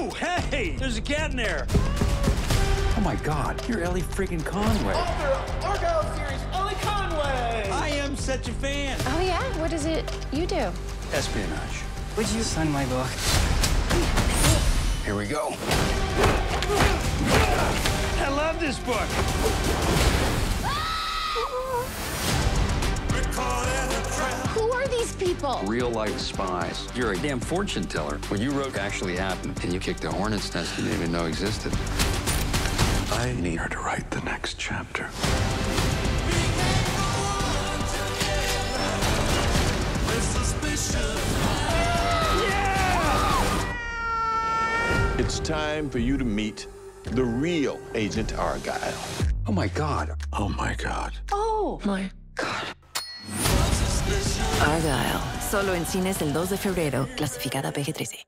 Whoa, hey, there's a cat in there. Oh my God, you're Ellie friggin' Conway. Author of ARGYLLE series, Ellie Conway. I am such a fan. Oh, yeah? What is it you do? Espionage. Would you sign my book? Here we go. I love this book. Who are these people? Real-life spies. You're a damn fortune teller. What you wrote actually happened, and you kicked a hornet's nest you didn't even know existed. I need her to write the next chapter. It's time for you to meet the real Agent Argyle. Oh my God. Oh my God. Oh, my God. Argyle, solo en cines el 2 de febrero, clasificada PG-13.